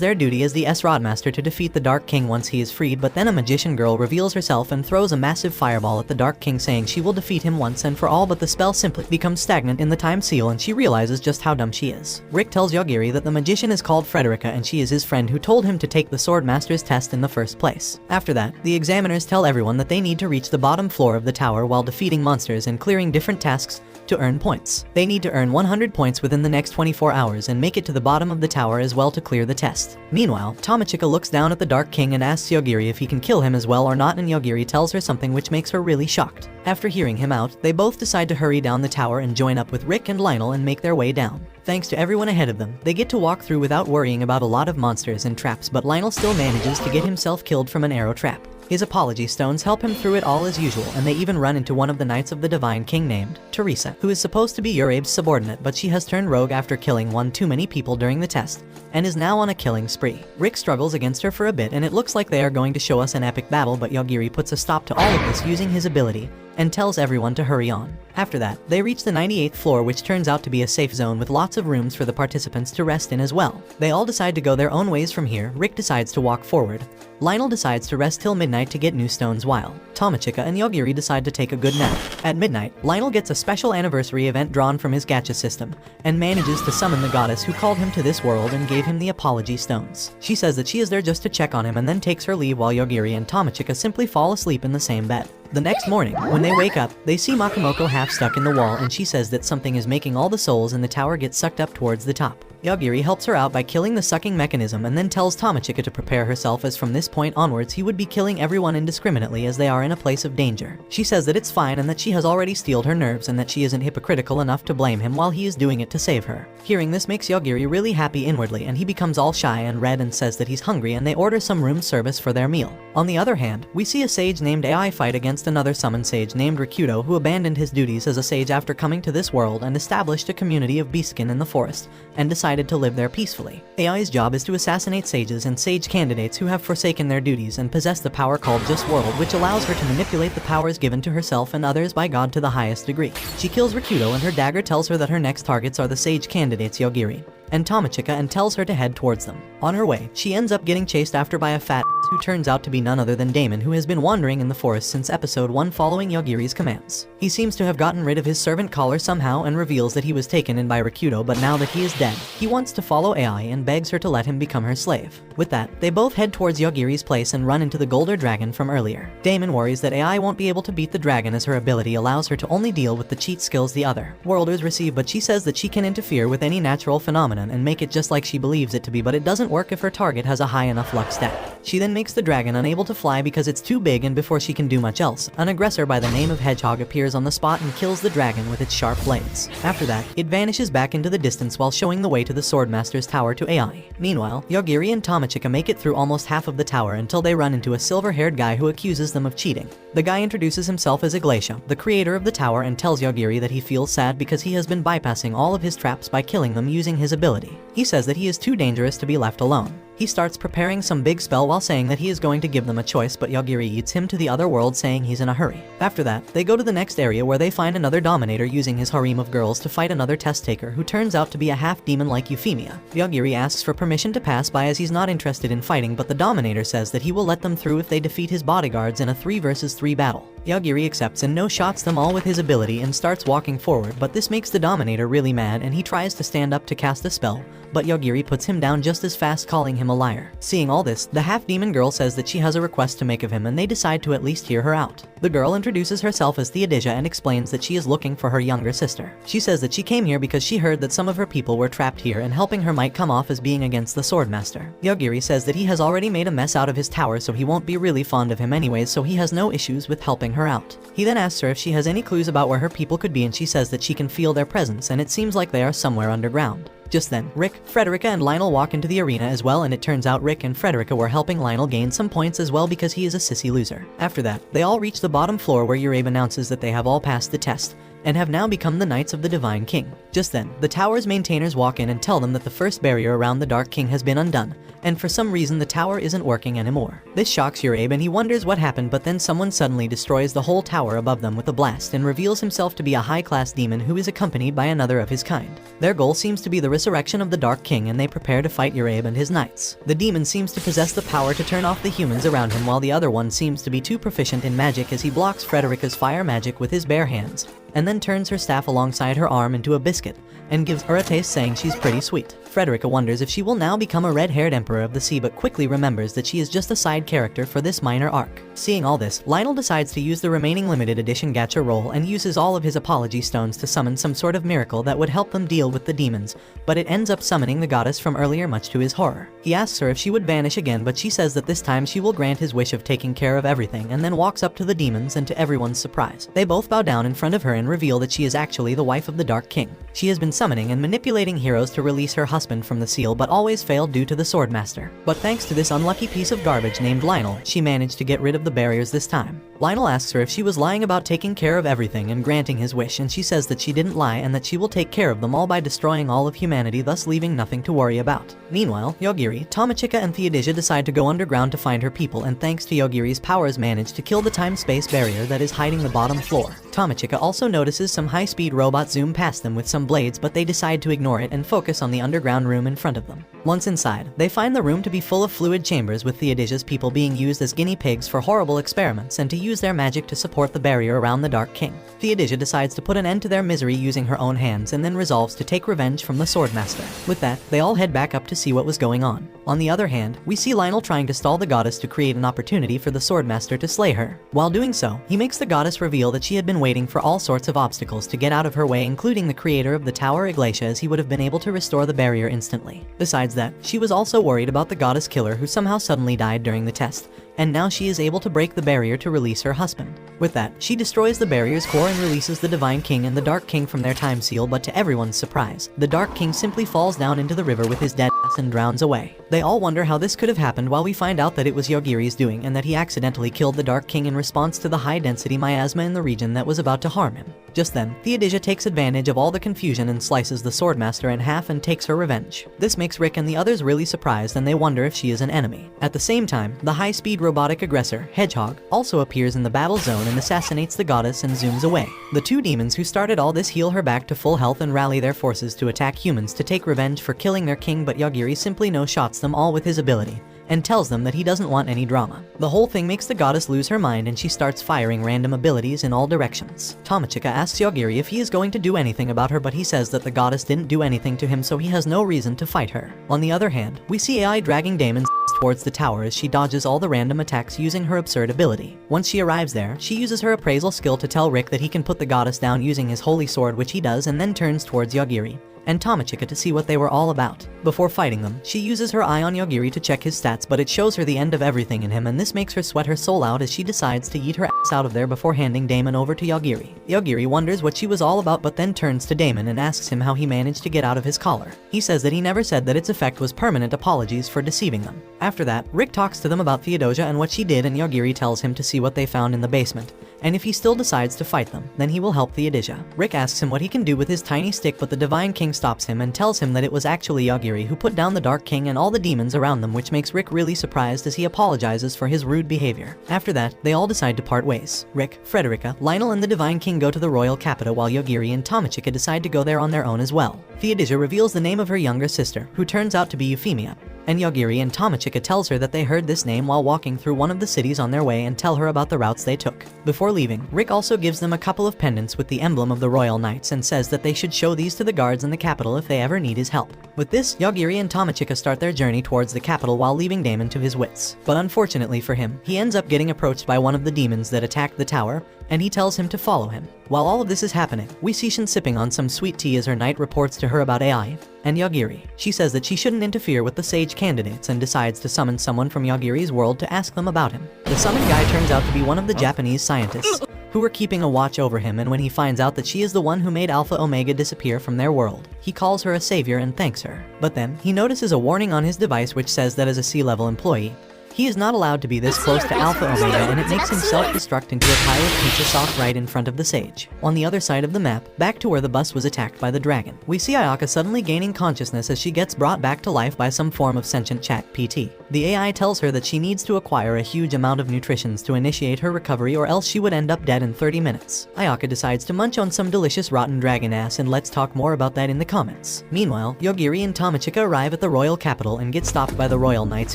their duty as the S-Rod Master to defeat the Dark King once he is freed, but then a magician girl reveals herself and throws a massive fireball at the Dark King, saying she will defeat him once and for all, but the spell simply becomes stagnant in the time seal and she realizes just how dumb she is. Rick tells Yagiri that the magician is called Frederica and she is his friend who told him to take the Sword Master's test in the first place. After that, the examiners tell everyone that they need to reach the bottom floor of the tower while defeating monsters and clearing different tasks to earn points. They need to earn 100 points within the next 24 hours and make it to the bottom of the tower as well to clear the test. Meanwhile, Tomochika looks down at the Dark King and asks Yagiri if he can kill him as well or not, and Yagiri tells her something which makes her really shocked. After hearing him out, they both decide to hurry down the tower and join up with Rick and Lionel and make their way down. Thanks to everyone ahead of them, they get to walk through without worrying about a lot of monsters and traps, but Lionel still manages to get himself killed from an arrow trap. His apology stones help him through it all as usual, and they even run into one of the Knights of the Divine King named Teresa, who is supposed to be Urabe's subordinate, but she has turned rogue after killing one too many people during the test, and is now on a killing spree. Rick struggles against her for a bit, and it looks like they are going to show us an epic battle, but Yagiri puts a stop to all of this using his ability, and tells everyone to hurry on. After that, they reach the 98th floor, which turns out to be a safe zone with lots of rooms for the participants to rest in as well. They all decide to go their own ways from here. Rick decides to walk forward. Lionel decides to rest till midnight to get new stones, while Tomochika and Yagiri decide to take a good nap. At midnight, Lionel gets a special anniversary event drawn from his gacha system, and manages to summon the goddess who called him to this world and gave him the apology stones. She says that she is there just to check on him and then takes her leave, while Yagiri and Tomochika simply fall asleep in the same bed. The next morning, when they wake up, they see Makamoko half stuck in the wall, and she says that something is making all the souls in the tower get sucked up towards the top. Yagiri helps her out by killing the sucking mechanism and then tells Tomochika to prepare herself, as from this point onwards he would be killing everyone indiscriminately as they are in a place of danger. She says that it's fine and that she has already steeled her nerves and that she isn't hypocritical enough to blame him while he is doing it to save her. Hearing this makes Yagiri really happy inwardly, and he becomes all shy and red and says that he's hungry, and they order some room service for their meal. On the other hand, we see a sage named AI fight against another summoned sage named Rikudo, who abandoned his duties as a sage after coming to this world and established a community of beastskin in the forest, and decided to live there peacefully. AI's job is to assassinate sages and sage candidates who have forsaken their duties and possess the power called Just World, which allows her to manipulate the powers given to herself and others by God to the highest degree. She kills Rikudo, and her dagger tells her that her next targets are the sage candidates Yagiri and Tomochika, and tells her to head towards them. On her way, she ends up getting chased after by a fat who turns out to be none other than Damon, who has been wandering in the forest since episode 1 following Yagiri's commands. He seems to have gotten rid of his servant collar somehow and reveals that he was taken in by Rikudo, but now that he is dead, he wants to follow AI and begs her to let him become her slave. With that, they both head towards Yagiri's place and run into the Golder Dragon from earlier. Damon worries that AI won't be able to beat the dragon as her ability allows her to only deal with the cheat skills the other worlders receive, but she says that she can interfere with any natural phenomenon phenomenon and make it just like she believes it to be, but it doesn't work if her target has a high enough luck stat. She then makes the dragon unable to fly because it's too big, and before she can do much else, an aggressor by the name of Hedgehog appears on the spot and kills the dragon with its sharp blades. After that, it vanishes back into the distance while showing the way to the Swordmaster's tower to AI. Meanwhile, Yagiri and Tomochika make it through almost half of the tower until they run into a silver-haired guy who accuses them of cheating. The guy introduces himself as Iglesia, the creator of the tower, and tells Yagiri that he feels sad because he has been bypassing all of his traps by killing them using his ability. He says that he is too dangerous to be left alone. He starts preparing some big spell while saying that he is going to give them a choice, but Yagiri eats him to the other world saying he's in a hurry. After that, they go to the next area where they find another Dominator using his harem of girls to fight another test taker who turns out to be a half-demon like Euphemia. Yagiri asks for permission to pass by as he's not interested in fighting, but the Dominator says that he will let them through if they defeat his bodyguards in a 3 versus 3 battle. Yagiri accepts and no-shots them all with his ability and starts walking forward, but this makes the Dominator really mad and he tries to stand up to cast a spell, but Yagiri puts him down just as fast, calling him a liar. Seeing all this, the half-demon girl says that she has a request to make of him and they decide to at least hear her out. The girl introduces herself as Theodisia and explains that she is looking for her younger sister. She says that she came here because she heard that some of her people were trapped here and helping her might come off as being against the Swordmaster. Yagiri says that he has already made a mess out of his tower, so he won't be really fond of him anyways, so he has no issues with helping her out. He then asks her if she has any clues about where her people could be, and she says that she can feel their presence and it seems like they are somewhere underground. Just then, Rick, Frederica, and Lionel walk into the arena as well, and it turns out Rick and Frederica were helping Lionel gain some points as well because he is a sissy loser. After that, they all reach the bottom floor where Urabe announces that they have all passed the test and have now become the Knights of the Divine King. Just then, the tower's maintainers walk in and tell them that the first barrier around the Dark King has been undone, and for some reason the tower isn't working anymore. This shocks Urabe and he wonders what happened, but then someone suddenly destroys the whole tower above them with a blast and reveals himself to be a high-class demon who is accompanied by another of his kind. Their goal seems to be the resurrection of the Dark King, and they prepare to fight Urabe and his knights. The demon seems to possess the power to turn off the humans around him, while the other one seems to be too proficient in magic as he blocks Frederica's fire magic with his bare hands, and then turns her staff alongside her arm into a biscuit and gives her a taste, saying she's pretty sweet. Frederica wonders if she will now become a red-haired emperor of the sea, but quickly remembers that she is just a side character for this minor arc. Seeing all this, Lionel decides to use the remaining limited edition gacha roll and uses all of his apology stones to summon some sort of miracle that would help them deal with the demons, but it ends up summoning the goddess from earlier, much to his horror. He asks her if she would vanish again, but she says that this time she will grant his wish of taking care of everything, and then walks up to the demons, and to everyone's surprise, they both bow down in front of her and reveal that she is actually the wife of the Dark King. She has been summoning and manipulating heroes to release her husband from the seal, but always failed due to the Swordmaster. But thanks to this unlucky piece of garbage named Lionel, she managed to get rid of the barriers this time. Lionel asks her if she was lying about taking care of everything and granting his wish, and she says that she didn't lie and that she will take care of them all by destroying all of humanity, thus leaving nothing to worry about. Meanwhile, Yagiri, Tomochika, and Theodisia decide to go underground to find her people, and thanks to Yagiri's powers manage to kill the time-space barrier that is hiding the bottom floor. Tomochika also notices some high-speed robots zoom past them with some blades, but they decide to ignore it and focus on the underground room in front of them. Once inside, they find the room to be full of fluid chambers, with Theodisia's people being used as guinea pigs for horrible experiments and to use their magic to support the barrier around the Dark King. Theodisia decides to put an end to their misery using her own hands, and then resolves to take revenge from the Swordmaster. With that, they all head back up to see what was going on. On the other hand, we see Lionel trying to stall the goddess to create an opportunity for the Swordmaster to slay her. While doing so, he makes the goddess reveal that she had been waiting for all sorts of obstacles to get out of her way, including the creator of the tower, Iglesia, as he would have been able to restore the barrier instantly. Besides that, she was also worried about the goddess killer who somehow suddenly died during the test, and now she is able to break the barrier to release her husband. With that, she destroys the barrier's core and releases the Divine King and the Dark King from their time seal, but to everyone's surprise, the Dark King simply falls down into the river with his dead ass and drowns away. They all wonder how this could have happened, while we find out that it was Yagiri's doing and that he accidentally killed the Dark King in response to the high-density miasma in the region that was about to harm him. Just then, Theodisia takes advantage of all the confusion and slices the Swordmaster in half and takes her revenge. This makes Rick and the others really surprised, and they wonder if she is an enemy. At the same time, the high-speed robotic aggressor, Hedgehog, also appears in the battle zone and assassinates the goddess and zooms away. The two demons who started all this heal her back to full health and rally their forces to attack humans to take revenge for killing their king, but Yagiri simply no-shots them all with his ability and tells them that he doesn't want any drama. The whole thing makes the goddess lose her mind and she starts firing random abilities in all directions. Tomochika asks Yagiri if he is going to do anything about her, but he says that the goddess didn't do anything to him, so he has no reason to fight her. On the other hand, we see AI dragging Damon's towards the tower as she dodges all the random attacks using her absurd ability. Once she arrives there, she uses her appraisal skill to tell Rick that he can put the goddess down using his holy sword, which he does, and then turns towards Yagiri and Tamachika to see what they were all about. Before fighting them, she uses her eye on Yagiri to check his stats, but it shows her the end of everything in him, and this makes her sweat her soul out as she decides to yeet her ass out of there before handing Damon over to Yagiri. Yagiri wonders what she was all about, but then turns to Damon and asks him how he managed to get out of his collar. He says that he never said that its effect was permanent, apologies for deceiving them. After that, Rick talks to them about Theodosia and what she did, and Yagiri tells him to see what they found in the basement, and if he still decides to fight them, then he will help Theodosia. Rick asks him what he can do with his tiny stick, but the Divine King stops him and tells him that it was actually Yagiri who put down the Dark King and all the demons around them, which makes Rick really surprised as he apologizes for his rude behavior. After that, they all decide to part ways. Rick, Frederica, Lionel, and the Divine King go to the royal capital, while Yagiri and Tamachika decide to go there on their own as well. Theodosia reveals the name of her younger sister, who turns out to be Euphemia, and Yagiri and Tamachika tells her that they heard this name while walking through one of the cities on their way and tell her about the routes they took. Before leaving, Rick also gives them a couple of pendants with the emblem of the Royal Knights and says that they should show these to the guards in the capital if they ever need his help. With this, Yagiri and Tamachika start their journey towards the capital while leaving Damon to his wits. But unfortunately for him, he ends up getting approached by one of the demons that attacked the tower, and he tells him to follow him. While all of this is happening, we see Shin sipping on some sweet tea as her knight reports to her about AI and Yagiri. She says that she shouldn't interfere with the sage candidates and decides to summon someone from Yagiri's world to ask them about him. The summoned guy turns out to be one of the Japanese scientists who were keeping a watch over him, and when he finds out that she is the one who made Alpha Omega disappear from their world, he calls her a savior and thanks her. But then, he notices a warning on his device which says that as a sea-level employee, he is not allowed to be this close to Alpha Omega, and it makes him self-destruct into a pile of pizza sauce right in front of the sage. On the other side of the map, back to where the bus was attacked by the dragon, we see Ayaka suddenly gaining consciousness as she gets brought back to life by some form of sentient chat PT. The AI tells her that she needs to acquire a huge amount of nutritions to initiate her recovery, or else she would end up dead in 30 minutes. Ayaka decides to munch on some delicious rotten dragon ass, and let's talk more about that in the comments. Meanwhile, Yagiri and Tamachika arrive at the royal capital and get stopped by the royal knights,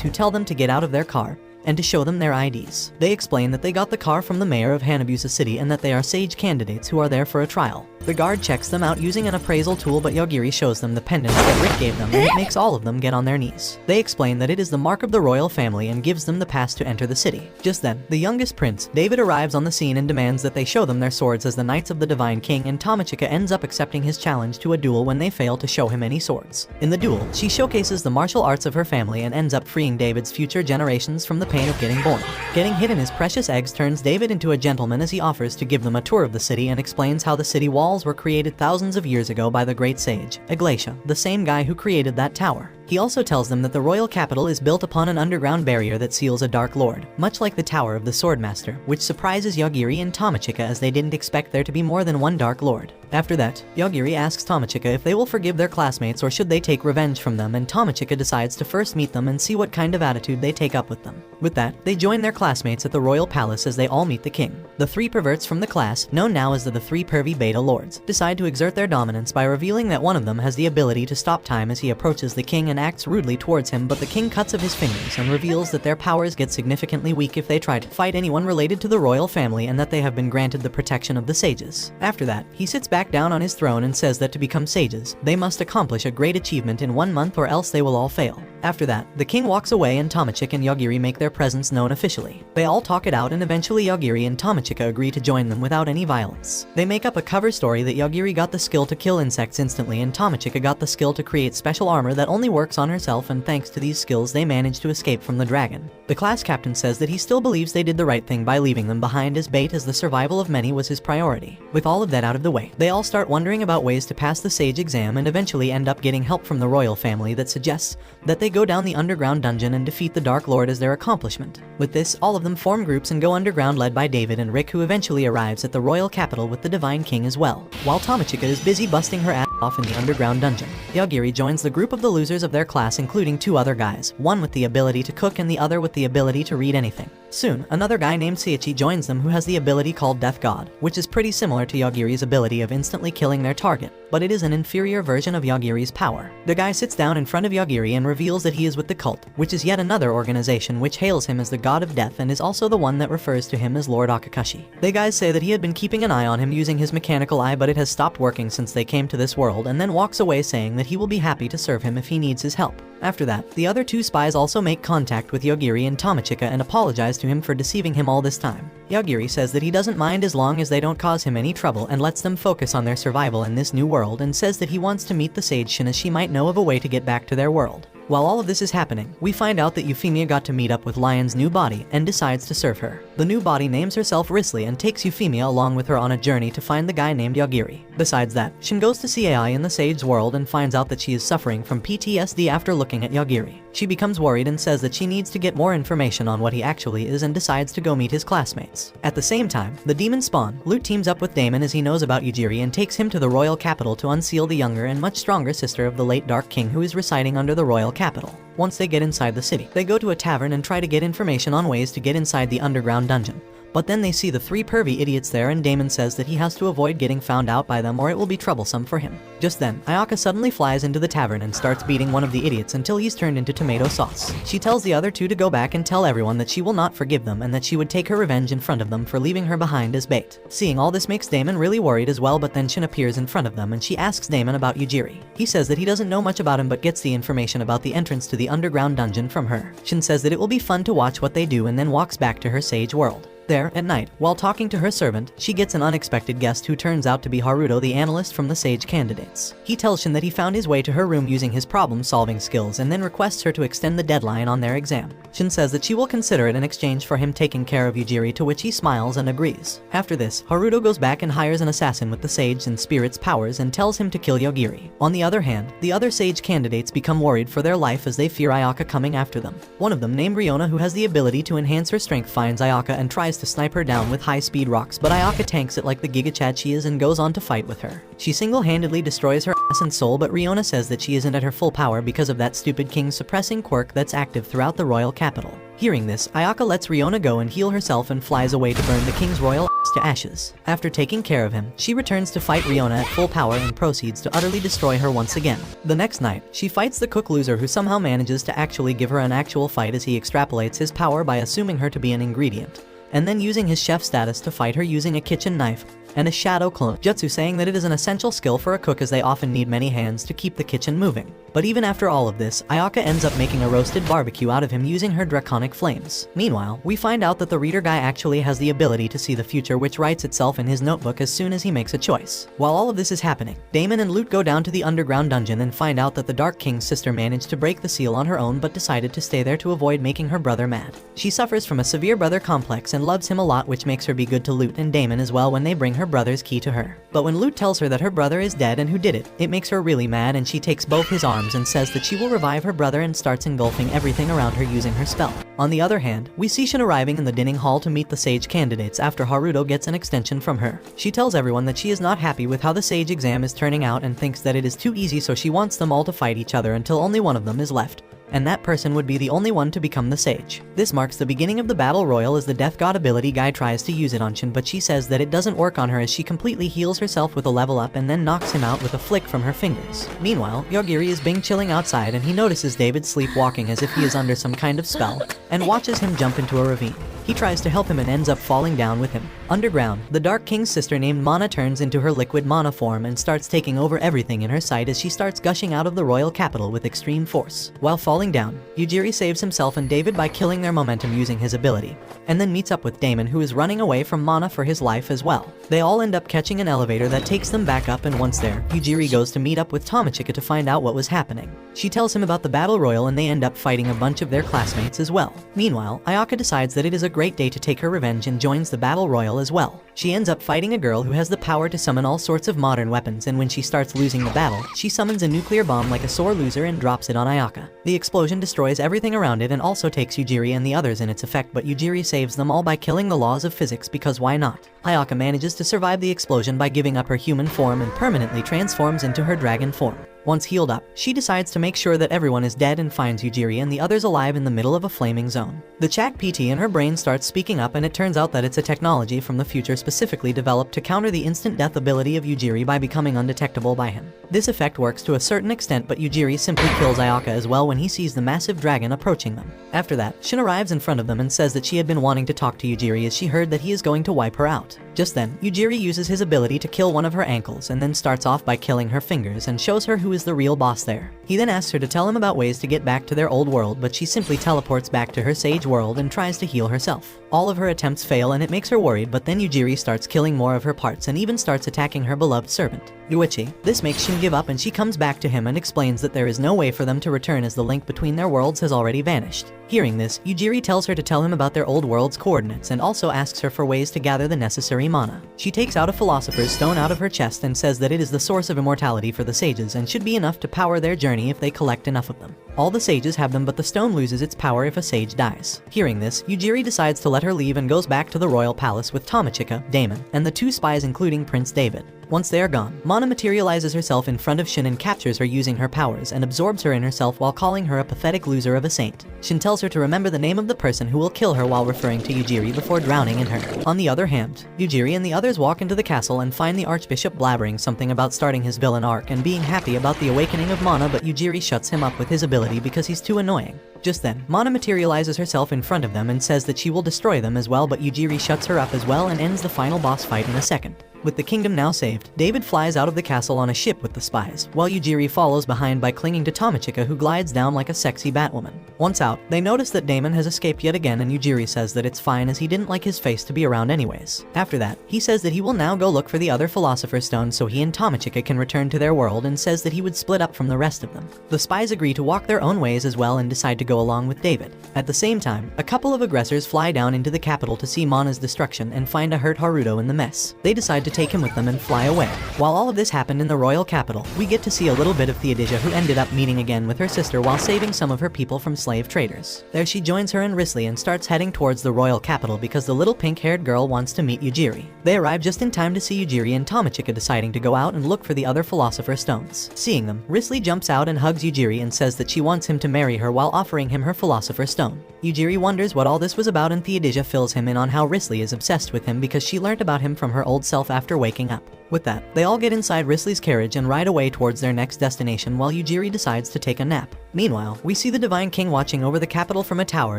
who tell them to get out of their car and to show them their IDs. They explain that they got the car from the mayor of Hanabusa City and that they are sage candidates who are there for a trial. The guard checks them out using an appraisal tool, but Yagiri shows them the pendants that Rick gave them, and it makes all of them get on their knees. They explain that it is the mark of the royal family and gives them the pass to enter the city. Just then, the youngest prince, David, arrives on the scene and demands that they show them their swords as the Knights of the Divine King, and Tamachika ends up accepting his challenge to a duel when they fail to show him any swords. In the duel, she showcases the martial arts of her family and ends up freeing David's future generations from the pain of getting born. Getting hit in his precious eggs turns David into a gentleman as he offers to give them a tour of the city and explains how the city walls were created thousands of years ago by the great sage, Iglesia, the same guy who created that tower. He also tells them that the royal capital is built upon an underground barrier that seals a Dark Lord, much like the Tower of the Swordmaster, which surprises Yagiri and Tamachika as they didn't expect there to be more than one Dark Lord. After that, Yagiri asks Tamachika if they will forgive their classmates or should they take revenge from them, and Tamachika decides to first meet them and see what kind of attitude they take up with them. With that, they join their classmates at the royal palace as they all meet the king. The three perverts from the class, known now as the three pervy beta lords, decide to exert their dominance by revealing that one of them has the ability to stop time as he approaches the king and acts rudely towards him, but the king cuts of his fingers and reveals that their powers get significantly weak if they try to fight anyone related to the royal family, and that they have been granted the protection of the sages. After that, he sits back down on his throne and says that to become sages, they must accomplish a great achievement in 1 month or else they will all fail. After that, the king walks away and Tamachika and Yagiri make their presence known officially. They all talk it out and eventually Yagiri and Tamachika agree to join them without any violence. They make up a cover story that Yagiri got the skill to kill insects instantly and Tamachika got the skill to create special armor that only works on herself, and thanks to these skills they manage to escape from the dragon. The class captain says that he still believes they did the right thing by leaving them behind as bait, as the survival of many was his priority. With all of that out of the way, they all start wondering about ways to pass the sage exam and eventually end up getting help from the royal family that suggests that they go down the underground dungeon and defeat the Dark Lord as their accomplishment. With this, all of them form groups and go underground, led by David and Rick, who eventually arrives at the royal capital with the Divine King as well. While Tamachika is busy busting her ass off in the underground dungeon, Yagiri joins the group of the losers of their class, including 2 other guys, one with the ability to cook and the other with the ability to read anything. Soon, another guy named Seiichi joins them who has the ability called Death God, which is pretty similar to Yagiri's ability of instantly killing their target, but it is an inferior version of Yagiri's power. The guy sits down in front of Yagiri and reveals that he is with the cult, which is yet another organization which hails him as the god of death and is also the one that refers to him as Lord Akakashi. The guys say that he had been keeping an eye on him using his mechanical eye, but it has stopped working since they came to this world, and then walks away saying that he will be happy to serve him if he needs wants his help. After that, the other two spies also make contact with Yagiri and Tomochika and apologize to him for deceiving him all this time. Yagiri says that he doesn't mind as long as they don't cause him any trouble and lets them focus on their survival in this new world, and says that he wants to meet the sage Shin as she might know of a way to get back to their world. While all of this is happening, we find out that Euphemia got to meet up with Lion's new body and decides to serve her. The new body names herself Risley and takes Euphemia along with her on a journey to find the guy named Yagiri. Besides that, Shin goes to see AI in the Sage's world and finds out that she is suffering from PTSD after looking at Yagiri. She becomes worried and says that she needs to get more information on what he actually is and decides to go meet his classmates. At the same time, the demon spawn, Lute, teams up with Damon as he knows about Yagiri and takes him to the royal capital to unseal the younger and much stronger sister of the late Dark King who is residing under the royal capital. Once they get inside the city, they go to a tavern and try to get information on ways to get inside the underground dungeon. But then they see the three pervy idiots there and Damon says that he has to avoid getting found out by them or it will be troublesome for him. Just then, Ayaka suddenly flies into the tavern and starts beating one of the idiots until he's turned into tomato sauce. She tells the other two to go back and tell everyone that she will not forgive them and that she would take her revenge in front of them for leaving her behind as bait. Seeing all this makes Damon really worried as well, but then Shin appears in front of them and she asks Damon about Yujiri. He says that he doesn't know much about him but gets the information about the entrance to the underground dungeon from her. Shin says that it will be fun to watch what they do and then walks back to her sage world. There, at night, while talking to her servant, she gets an unexpected guest who turns out to be Haruto, the analyst from the Sage candidates. He tells Shin that he found his way to her room using his problem-solving skills and then requests her to extend the deadline on their exam. Shin says that she will consider it in exchange for him taking care of Yujiri, to which he smiles and agrees. After this, Haruto goes back and hires an assassin with the Sage and Spirit's powers and tells him to kill Yagiri. On the other hand, the other Sage candidates become worried for their life as they fear Ayaka coming after them. One of them, named Riona, who has the ability to enhance her strength, finds Ayaka and tries to snipe her down with high-speed rocks, but Ayaka tanks it like the Giga Chad she is and goes on to fight with her. She single-handedly destroys her ass and soul, but Riona says that she isn't at her full power because of that stupid king's suppressing quirk that's active throughout the royal capital. Hearing this, Ayaka lets Riona go and heal herself and flies away to burn the king's royal ass to ashes. After taking care of him, she returns to fight Riona at full power and proceeds to utterly destroy her once again. The next night, she fights the cook loser who somehow manages to actually give her an actual fight as he extrapolates his power by assuming her to be an ingredient, and then using his chef status to fight her using a kitchen knife and a shadow clone jutsu, saying that it is an essential skill for a cook as they often need many hands to keep the kitchen moving. But even after all of this, Ayaka ends up making a roasted barbecue out of him using her draconic flames. Meanwhile, we find out that the reader guy actually has the ability to see the future, which writes itself in his notebook as soon as he makes a choice. While all of this is happening, Damon and Lute go down to the underground dungeon and find out that the Dark King's sister managed to break the seal on her own but decided to stay there to avoid making her brother mad. She suffers from a severe brother complex and loves him a lot, which makes her be good to Lute and Damon as well when they bring her brother's key to her. But when Lute tells her that her brother is dead and who did it, it makes her really mad and she takes both his arms and says that she will revive her brother and starts engulfing everything around her using her spell. On the other hand, we see Shin arriving in the dining hall to meet the Sage candidates after Haruto gets an extension from her. She tells everyone that she is not happy with how the Sage exam is turning out and thinks that it is too easy, so she wants them all to fight each other until only one of them is left, and that person would be the only one to become the Sage. This marks the beginning of the Battle Royal as the Death God ability guy tries to use it on Shin, but she says that it doesn't work on her as she completely heals herself with a level up and then knocks him out with a flick from her fingers. Meanwhile, Yagiri is being chilling outside and he notices David sleepwalking as if he is under some kind of spell and watches him jump into a ravine. He tries to help him and ends up falling down with him. Underground, the Dark King's sister named Mana turns into her liquid mana form and starts taking over everything in her sight as she starts gushing out of the royal capital with extreme force. While falling down, Yujiri saves himself and David by killing their momentum using his ability, and then meets up with Damon, who is running away from Mana for his life as well. They all end up catching an elevator that takes them back up, and once there, Yujiri goes to meet up with Tomochika to find out what was happening. She tells him about the Battle Royal and they end up fighting a bunch of their classmates as well. Meanwhile, Ayaka decides that it is a great day to take her revenge and joins the Battle Royal as well. She ends up fighting a girl who has the power to summon all sorts of modern weapons, and when she starts losing the battle, she summons a nuclear bomb like a sore loser and drops it on Ayaka. The explosion destroys everything around it and also takes Yujiri and the others in its effect, but Yujiri saves them all by killing the laws of physics, because why not? Ayaka manages to survive the explosion by giving up her human form and permanently transforms into her dragon form. Once healed up, she decides to make sure that everyone is dead and finds Yujiri and the others alive in the middle of a flaming zone. The Chak PT in her brain starts speaking up, and it turns out that it's a technology from the future specifically developed to counter the instant death ability of Yujiri by becoming undetectable by him. This effect works to a certain extent, but Yujiri simply kills Ayaka as well when he sees the massive dragon approaching them. After that, Shin arrives in front of them and says that she had been wanting to talk to Yujiri as she heard that he is going to wipe her out. Just then, Yujiri uses his ability to kill one of her ankles and then starts off by killing her fingers and shows her who is the real boss there. He then asks her to tell him about ways to get back to their old world, but she simply teleports back to her sage world and tries to heal herself. All of her attempts fail and it makes her worried, but then Yujiri starts killing more of her parts and even starts attacking her beloved servant, Yuichi. This makes Shin give up and she comes back to him and explains that there is no way for them to return as the link between their worlds has already vanished. Hearing this, Yujiri tells her to tell him about their old world's coordinates and also asks her for ways to gather the necessary mana. She takes out a philosopher's stone out of her chest and says that it is the source of immortality for the sages and should be enough to power their journey if they collect enough of them. All the sages have them, but the stone loses its power if a sage dies. Hearing this, Yujiri decides to let her leave and goes back to the royal palace with Tomochika, Damon, and the two spies including Prince David. Once they are gone, Mana materializes herself in front of Shin and captures her using her powers and absorbs her in herself while calling her a pathetic loser of a saint. Shin tells her to remember the name of the person who will kill her while referring to Yujiri before drowning in her. On the other hand, Yujiri and the others walk into the castle and find the Archbishop blabbering something about starting his villain arc and being happy about the awakening of Mana, but Yujiri shuts him up with his ability because he's too annoying. Just then, Mana materializes herself in front of them and says that she will destroy them as well, but Yujiri shuts her up as well and ends the final boss fight in a second. With the kingdom now saved, David flies out of the castle on a ship with the spies, while Yujiri follows behind by clinging to Tomochika, who glides down like a sexy Batwoman. Once out, they notice that Damon has escaped yet again and Yujiri says that it's fine as he didn't like his face to be around anyways. After that, he says that he will now go look for the other Philosopher's Stone so he and Tomochika can return to their world and says that he would split up from the rest of them. The spies agree to walk their own ways as well and decide to go along with David. At the same time, a couple of aggressors fly down into the capital to see Mana's destruction and find a hurt Haruto in the mess. They decide to take him with them and fly away. While all of this happened in the royal capital, we get to see a little bit of Theodosia, who ended up meeting again with her sister while saving some of her people from slave traders. There she joins her and Risley and starts heading towards the royal capital because the little pink-haired girl wants to meet Yujiri. They arrive just in time to see Yujiri and Tomochika deciding to go out and look for the other Philosopher's Stones. Seeing them, Risley jumps out and hugs Yujiri and says that she wants him to marry her while offering him her Philosopher's Stone. Yujiri wonders what all this was about and Theodosia fills him in on how Risley is obsessed with him because she learned about him from her old self after waking up. With that, they all get inside Risley's carriage and ride away towards their next destination while Yujiri decides to take a nap. Meanwhile, we see the Divine King watching over the capital from a tower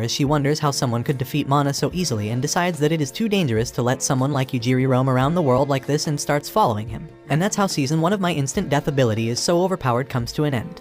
as she wonders how someone could defeat Mana so easily and decides that it is too dangerous to let someone like Yujiri roam around the world like this and starts following him. And that's how Season 1 of my instant death ability is so overpowered comes to an end.